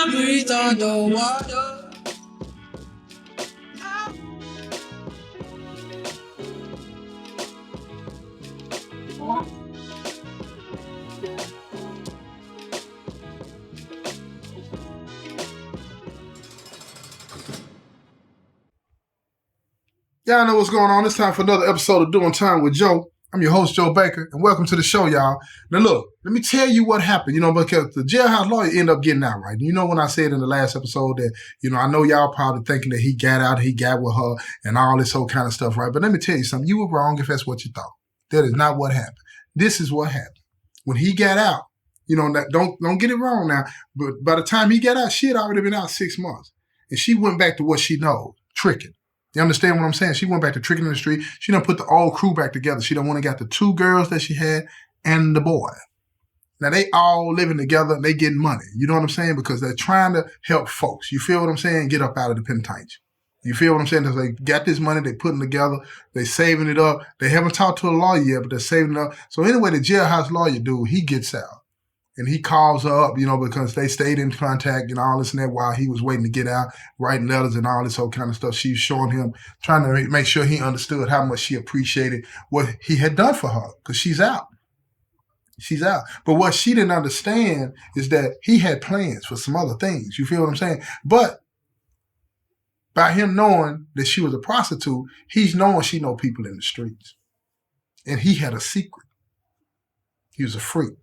breathe underwater. Y'all know what's going on. It's time for another episode of Doing Time with Joe. I'm your host, Joe Baker, and welcome to the show, y'all. Now, look, let me tell you what happened, because the jailhouse lawyer ended up getting out, right? When I said in the last episode that, I know y'all probably thinking that he got out, he got with her, and all this whole kind of stuff, right? But let me tell you something. You were wrong if that's what you thought. That is not what happened. This is what happened. When he got out, don't get it wrong now, but by the time he got out, she had already been out 6 months. And she went back to what she knows, tricking. You understand what I'm saying? She went back to tricking in the street. She done put the old crew back together. She done went and got the 2 girls that she had and the boy. Now, they all living together and they getting money. You know what I'm saying? Because they're trying to help folks. You feel what I'm saying? Get up out of the penitentiary. You feel what I'm saying? They got this money, they putting together, they saving it up. They haven't talked to a lawyer yet, but they're saving it up. So anyway, the jailhouse lawyer dude, he gets out. And he calls her up, because they stayed in contact and all this and that while he was waiting to get out, writing letters and all this whole kind of stuff. She was showing him, trying to make sure he understood how much she appreciated what he had done for her, because she's out. She's out. But what she didn't understand is that he had plans for some other things. You feel what I'm saying? But by him knowing that she was a prostitute, he's knowing she know people in the streets. And he had a secret. He was a freak.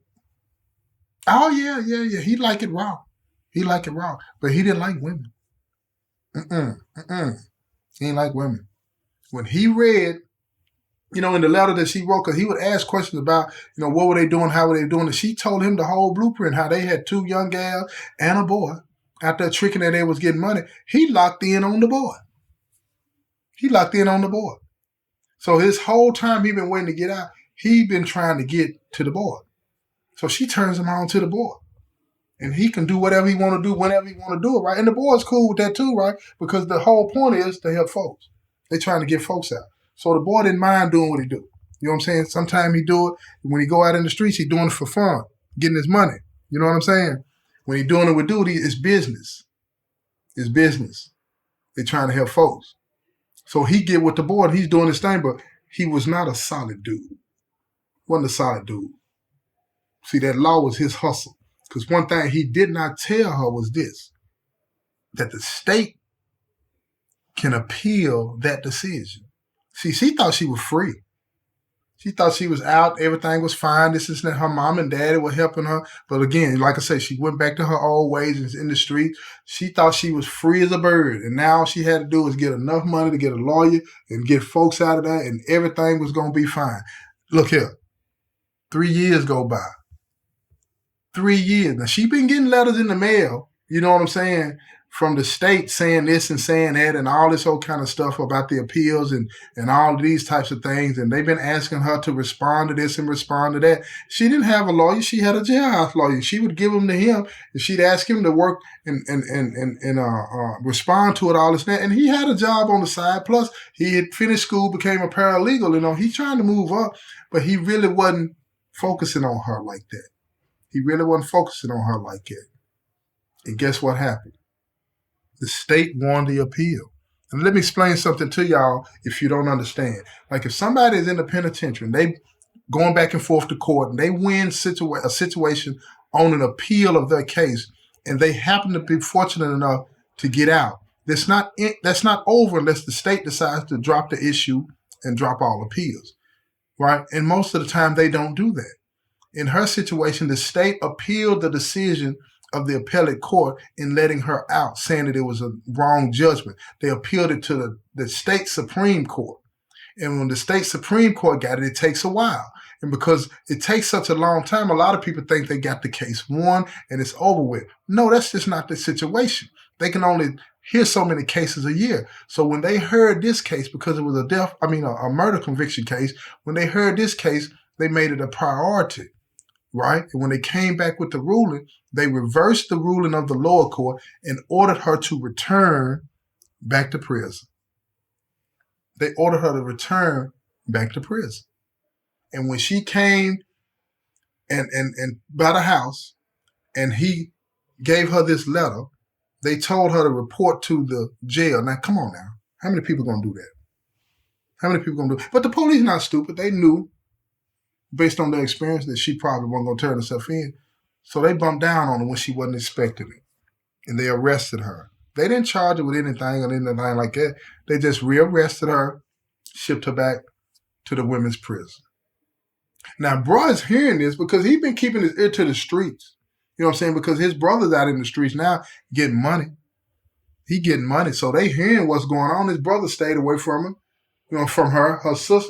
Oh, yeah. He liked it raw. But he didn't like women. He didn't like women. When he read, in the letter that she wrote, because he would ask questions about, what were they doing, how were they doing, and she told him the whole blueprint, how they had 2 young gals and a boy out there tricking that they was getting money. He locked in on the boy. So his whole time he been waiting to get out, he been trying to get to the boy. So she turns him on to the boy. And he can do whatever he want to do whenever he want to do it, right? And the boy's cool with that too, right? Because the whole point is to help folks. They trying to get folks out. So the boy didn't mind doing what he do. You know what I'm saying? Sometimes he do it. When he go out in the streets, he doing it for fun, getting his money. You know what I'm saying? When he doing it with duty, it's business. It's business. They trying to help folks. So he get with the boy and he's doing his thing, but he was not a solid dude. Wasn't a solid dude. See, that law was his hustle. Because one thing he did not tell her was this, that the state can appeal that decision. See, she thought she was free. She thought she was out, everything was fine. This is that her mom and daddy were helping her. But again, like I say, she went back to her old ways in the street. She thought she was free as a bird. And now all she had to do was get enough money to get a lawyer and get folks out of that, and everything was going to be fine. Look here, 3 years go by. 3 years. Now, she been getting letters in the mail, you know what I'm saying, from the state saying this and saying that and all this whole kind of stuff about the appeals and all of these types of things. And they've been asking her to respond to this and respond to that. She didn't have a lawyer. She had a jailhouse lawyer. She would give them to him and she'd ask him to work and respond to it, all this and that. And he had a job on the side. Plus, he had finished school, became a paralegal. He's trying to move up, but he really wasn't focusing on her like that. He really wasn't focusing on her like that. And guess what happened? The state won the appeal. And let me explain something to y'all if you don't understand. Like if somebody is in the penitentiary and they going back and forth to court and they win a situation on an appeal of their case and they happen to be fortunate enough to get out, that's not over unless the state decides to drop the issue and drop all appeals, right? And most of the time they don't do that. In her situation, the state appealed the decision of the appellate court in letting her out, saying that it was a wrong judgment. They appealed it to the state Supreme Court. And when the state Supreme Court got it, it takes a while. And because it takes such a long time, a lot of people think they got the case won and it's over with. No, that's just not the situation. They can only hear so many cases a year. So when they heard this case, because it was a murder conviction case, when they heard this case, they made it a priority. Right? And when they came back with the ruling, they reversed the ruling of the lower court and ordered her to return back to prison. They ordered her to return back to prison. And when she came and by the house and he gave her this letter They told her to report to the jail. Now, come on now. How many people going to do that? How many people going to do it? But the police not stupid. They knew, based on their experience, that she probably wasn't going to turn herself in. So they bumped down on her when she wasn't expecting it. And they arrested her. They didn't charge her with anything or anything like that. They just rearrested her, shipped her back to the women's prison. Now, bro is hearing this because he's been keeping his ear to the streets. You know what I'm saying? Because his brother's out in the streets now getting money. He getting money. So they hearing what's going on. His brother stayed away from him. You know, from her.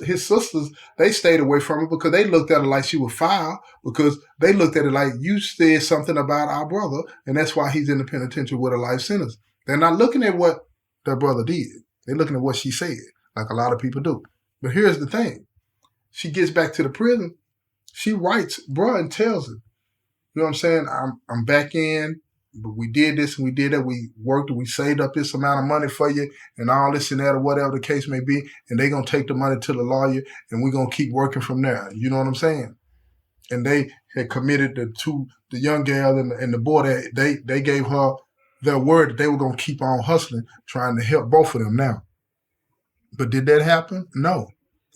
His sisters, they stayed away from her because they looked at her like she was foul, because they looked at it like, you said something about our brother, and that's why he's in the penitentiary with a life sentence. They're not looking at what their brother did. They're looking at what she said, like a lot of people do. But here's the thing. She gets back to the prison. She writes bruh and tells him, you know what I'm saying? I'm back in, but we did this and we did that. We worked and we saved up this amount of money for you and all this and that, or whatever the case may be. And they're going to take the money to the lawyer and we're going to keep working from there. You know what I'm saying? And they had committed the young girl and the boy that they gave her their word that they were going to keep on hustling, trying to help both of them now. But did that happen? No.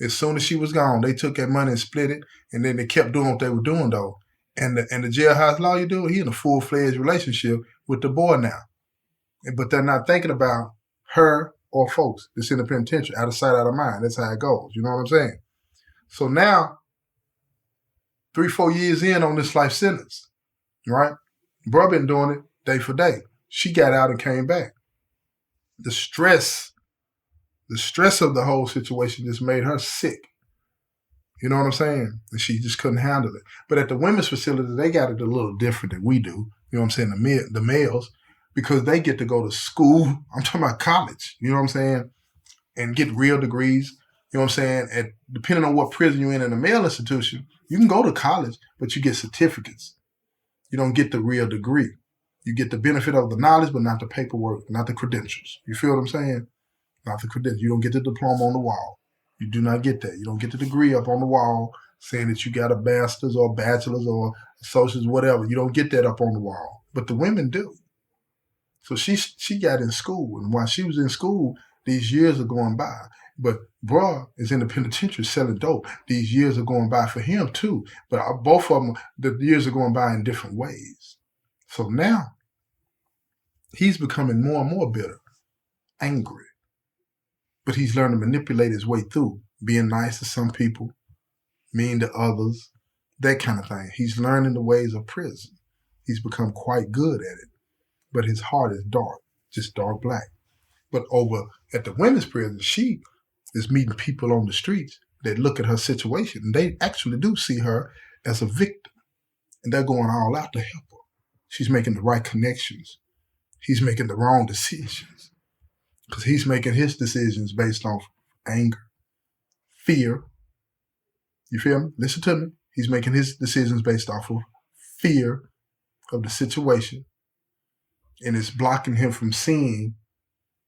As soon as she was gone, they took that money and split it, and then they kept doing what they were doing, though. And the jailhouse lawyer dude, he in a full-fledged relationship with the boy now. But they're not thinking about her or folks that's in the penitentiary. Out of sight, out of mind. That's how it goes. You know what I'm saying? So now, 3-4 years in on this life sentence, right? Bro been doing it day for day. She got out and came back. The stress of the whole situation just made her sick. You know what I'm saying? And she just couldn't handle it. But at the women's facility, they got it a little different than we do. You know what I'm saying? The males, because they get to go to school. I'm talking about college. You know what I'm saying? And get real degrees. You know what I'm saying? And depending on what prison you're in a male institution, you can go to college, but you get certificates. You don't get the real degree. You get the benefit of the knowledge, but not the paperwork, not the credentials. You feel what I'm saying? Not the credentials. You don't get the diploma on the wall. You do not get that. You don't get the degree up on the wall saying that you got a master's or a bachelor's or associate's, whatever. You don't get that up on the wall. But the women do. So she got in school. And while she was in school, these years are going by. But bro is in the penitentiary selling dope. These years are going by for him too. But both of them, the years are going by in different ways. So now he's becoming more and more bitter, angry. But he's learned to manipulate his way through, being nice to some people, mean to others, that kind of thing. He's learning the ways of prison. He's become quite good at it. But his heart is dark, just dark black. But over at the women's prison, she is meeting people on the streets that look at her situation, and they actually do see her as a victim. And they're going all out to help her. She's making the right connections. He's making the wrong decisions. Because he's making his decisions based on anger, fear. You feel me? Listen to me. He's making his decisions based off of fear of the situation. And it's blocking him from seeing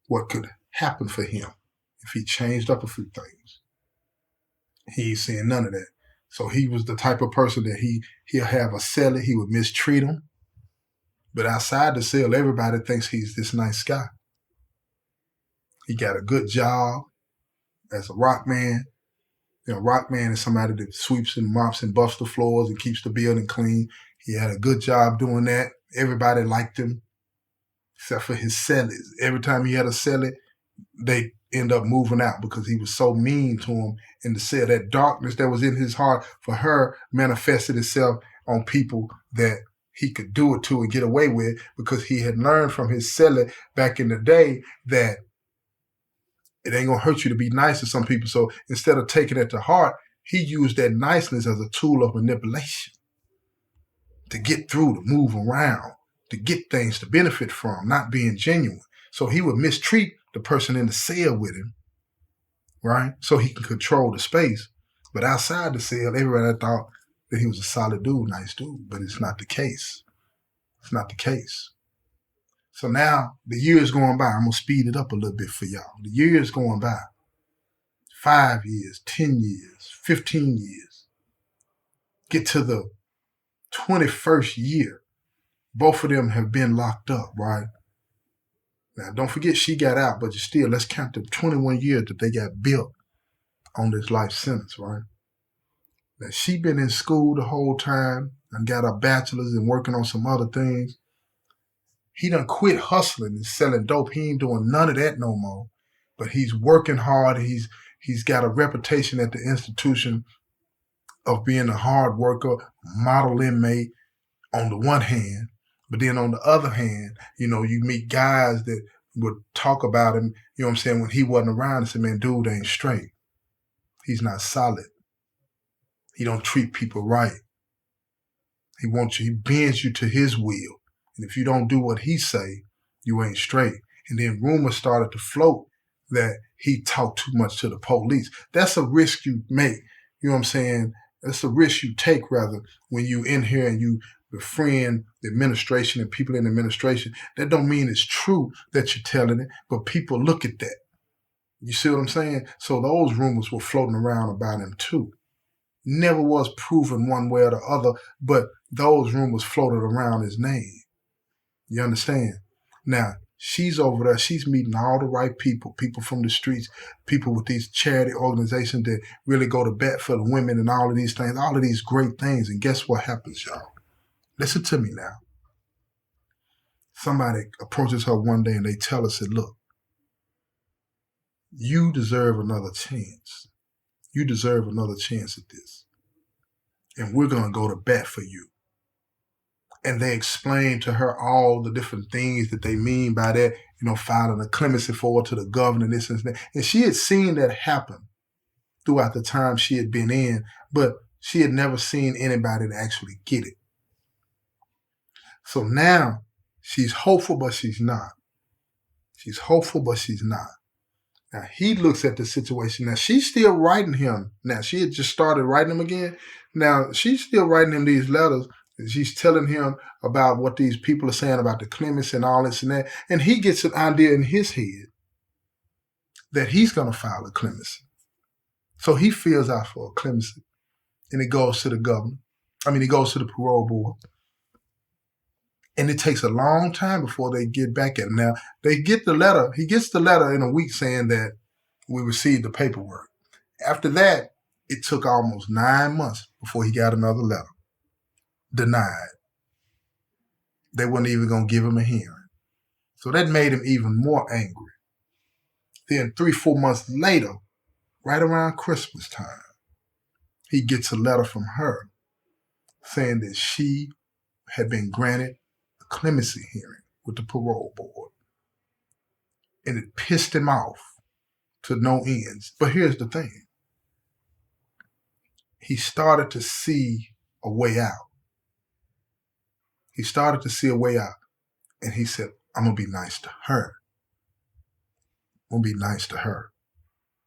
what could happen for him if he changed up a few things. He ain't seeing none of that. So he was the type of person that he'll have a cellie, he would mistreat him. But outside the cell, everybody thinks he's this nice guy. He got a good job as a rock man. You know, rock man is somebody that sweeps and mops and buffs the floors and keeps the building clean. He had a good job doing that. Everybody liked him, except for his cellies. Every time he had a cellie, they end up moving out because he was so mean to him in the cell. That darkness that was in his heart for her manifested itself on people that he could do it to and get away with, because he had learned from his cellie back in the day that it ain't going to hurt you to be nice to some people. So instead of taking it to heart, he used that niceness as a tool of manipulation to get through, to move around, to get things to benefit from, not being genuine. So he would mistreat the person in the cell with him, right? So he can control the space. But outside the cell, everybody thought that he was a solid dude, nice dude. But it's not the case. It's not the case. So now the years going by. I'm going to speed it up a little bit for y'all. The years going by. 5 years, 10 years, 15 years. Get to the 21st year. Both of them have been locked up, right? Now, don't forget she got out, but still, let's count the 21 years that they got built on this life sentence, right? Now, she been in school the whole time and got her bachelor's and working on some other things. He done quit hustling and selling dope. He ain't doing none of that no more. But he's working hard. He's got a reputation at the institution of being a hard worker, model inmate on the one hand. But then on the other hand, you meet guys that would talk about him, you know what I'm saying, when he wasn't around and say, man, dude ain't straight. He's not solid. He don't treat people right. He bends you to his will. And if you don't do what he say, you ain't straight. And then rumors started to float that he talked too much to the police. That's a risk you make. You know what I'm saying? That's a risk you take, rather, when you in here and you befriend the administration and people in the administration. That don't mean it's true that you're telling it, but people look at that. You see what I'm saying? So those rumors were floating around about him too. Never was proven one way or the other, but those rumors floated around his name. You understand? Now, she's over there. She's meeting all the right people from the streets, people with these charity organizations that really go to bat for the women and all of these things, all of these great things. And guess what happens, y'all? Listen to me now. Somebody approaches her one day and they tell her, said, look, you deserve another chance. You deserve another chance at this. And we're going to go to bat for you. And they explain to her all the different things that they mean by that, filing a clemency forward to the governor, this and that. And she had seen that happen throughout the time she had been in, but she had never seen anybody to actually get it. So now she's hopeful, but she's not. She's hopeful, but she's not. Now he looks at the situation. Now she's still writing him. Now she had just started writing him again. Now she's still writing him these letters. And she's telling him about what these people are saying about the clemency and all this and that. And he gets an idea in his head that he's going to file a clemency. So he fills out for a clemency. And it goes to the governor. It goes to the parole board. And it takes a long time before they get back at him. Now, they get the letter. He gets the letter in a week saying that we received the paperwork. After that, it took almost 9 months before he got another letter. Denied. They weren't even going to give him a hearing. So that made him even more angry. Then 3-4 months later, right around Christmas time, he gets a letter from her saying that she had been granted a clemency hearing with the parole board. And it pissed him off to no ends. But here's the thing. He started to see a way out. He started to see a way out. And he said, I'm going to be nice to her. I'm going to be nice to her.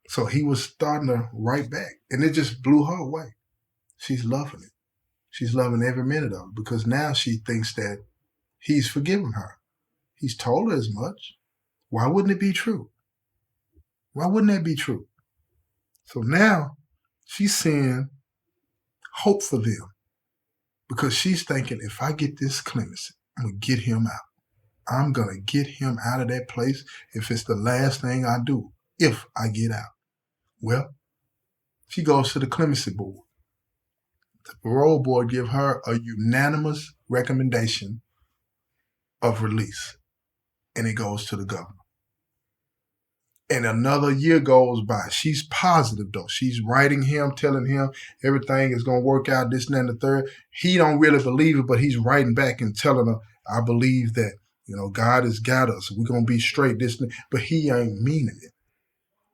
So he was starting to write back. And it just blew her away. She's loving it. She's loving every minute of it because now she thinks that he's forgiven her. He's told her as much. Why wouldn't it be true? Why wouldn't that be true? So now she's seeing hope for them because she's thinking, if I get this clemency, I'm going to get him out. I'm going to get him out of that place if it's the last thing I do, if I get out. Well, she goes to the clemency board. The parole board give her a unanimous recommendation of release, and it goes to the governor. And another year goes by. She's positive, though. She's writing him, telling him everything is going to work out, this, and then the third. He don't really believe it, but he's writing back and telling her, I believe that, God has got us. We're going to be straight, this, and that. But he ain't meaning it.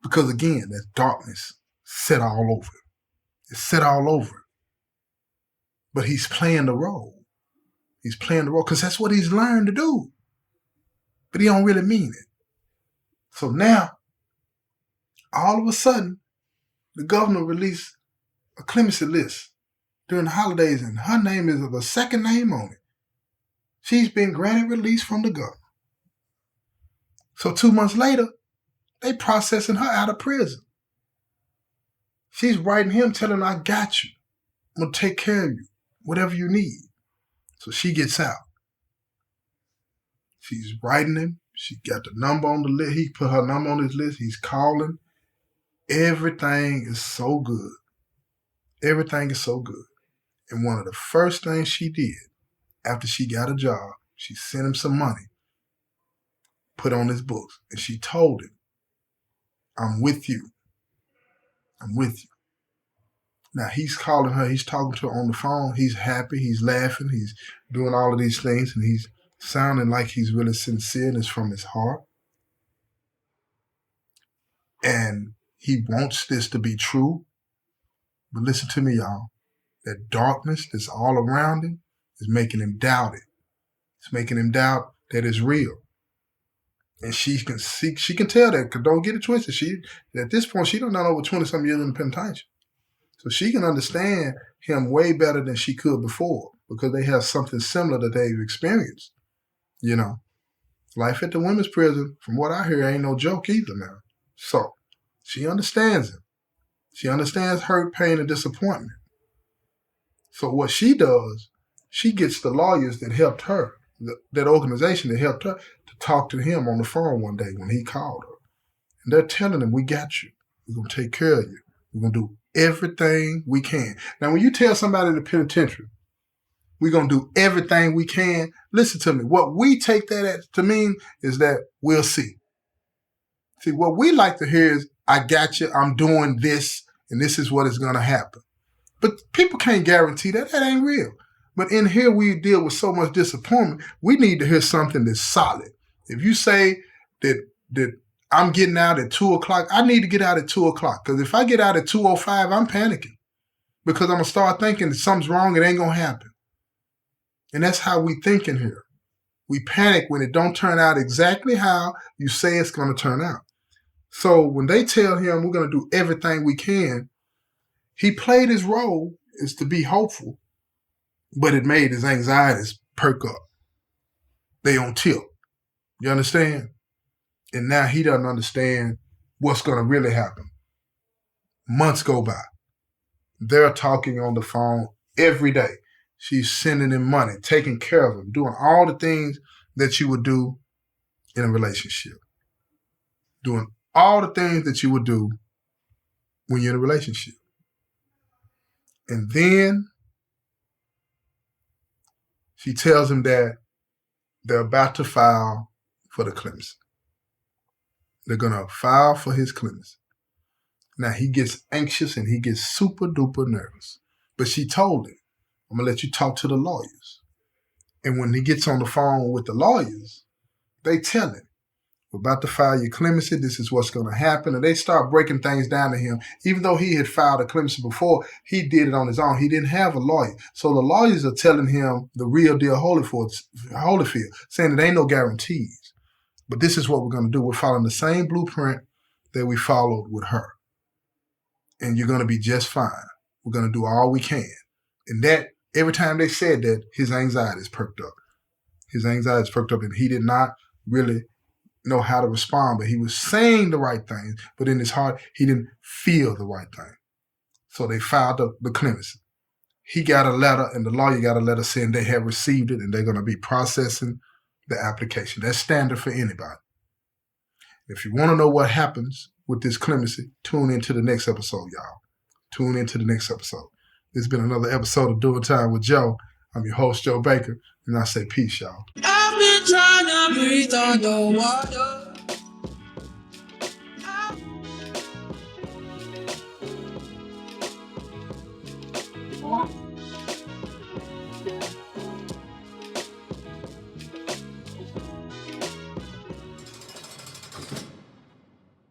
Because, again, that darkness set all over him. It's set all over him. But he's playing the role. He's playing the role because that's what he's learned to do. But he don't really mean it. So now, all of a sudden, the governor released a clemency list during the holidays, and her name is the second name on it. She's been granted release from the governor. So 2 months later, they processing her out of prison. She's writing him, telling him, I got you. I'm going to take care of you, whatever you need. So she gets out. She's writing him. She got the number on the list. He put her number on his list. He's calling. Everything is so good. Everything is so good. And one of the first things she did after she got a job, she sent him some money, put on his books, and she told him, I'm with you. I'm with you. Now, he's calling her. He's talking to her on the phone. He's happy. He's laughing. He's doing all of these things, and he's sounding like he's really sincere and it's from his heart. And he wants this to be true. But listen to me, y'all. That darkness that's all around him is making him doubt it. It's making him doubt that it's real. And she can tell that, because don't get it twisted. At this point, she done over 20-something years in the penitentiary. So she can understand him way better than she could before, because they have something similar that they've experienced. You know, life at the women's prison, from what I hear, ain't no joke either now. So she understands him. She understands hurt, pain, and disappointment. So what she does, she gets the lawyers that helped her, that organization that helped her, to talk to him on the phone one day when he called her. And they're telling him, we got you. We're going to take care of you. We're going to do everything we can. Now, when you tell somebody in the penitentiary, we're going to do everything we can, listen to me. What we take that to mean is that we'll see. See, what we like to hear is, I got you, I'm doing this, and this is what is going to happen. But people can't guarantee that. That ain't real. But in here, we deal with so much disappointment. We need to hear something that's solid. If you say that I'm getting out at 2 o'clock, I need to get out at 2 o'clock. Because if I get out at 2:05, I'm panicking. Because I'm going to start thinking that something's wrong, it ain't going to happen. And that's how we think in here. We panic when it don't turn out exactly how you say it's going to turn out. So when they tell him we're going to do everything we can, he played his role is to be hopeful, but it made his anxieties perk up. They on tilt. You understand? And now he doesn't understand what's going to really happen. Months go by. They're talking on the phone every day. She's sending him money, taking care of him, doing all the things that you would do in a relationship. Doing all the things that you would do when you're in a relationship. And then she tells him that they're about to file for the clemency. They're going to file for his clemency. Now, he gets anxious and he gets super duper nervous. But she told him, I'm going to let you talk to the lawyers. And when he gets on the phone with the lawyers, they tell him, we're about to file your clemency. This is what's going to happen. And they start breaking things down to him. Even though he had filed a clemency before, he did it on his own. He didn't have a lawyer. So the lawyers are telling him the real deal Holyfield, saying there ain't no guarantees. But this is what we're going to do. We're following the same blueprint that we followed with her. And you're going to be just fine. We're going to do all we can. And that, every time they said that, his anxiety is perked up. His anxiety is perked up, and he did not really know how to respond, but he was saying the right thing, but in his heart, he didn't feel the right thing. So they filed the clemency. He got a letter, and the lawyer got a letter saying they have received it, and they're going to be processing the application. That's standard for anybody. If you want to know what happens with this clemency, tune into the next episode, y'all. Tune into the next episode. This has been another episode of Doing Time with Joe. I'm your host, Joe Baker, and I say peace, y'all. I've been trying to breathe on the water.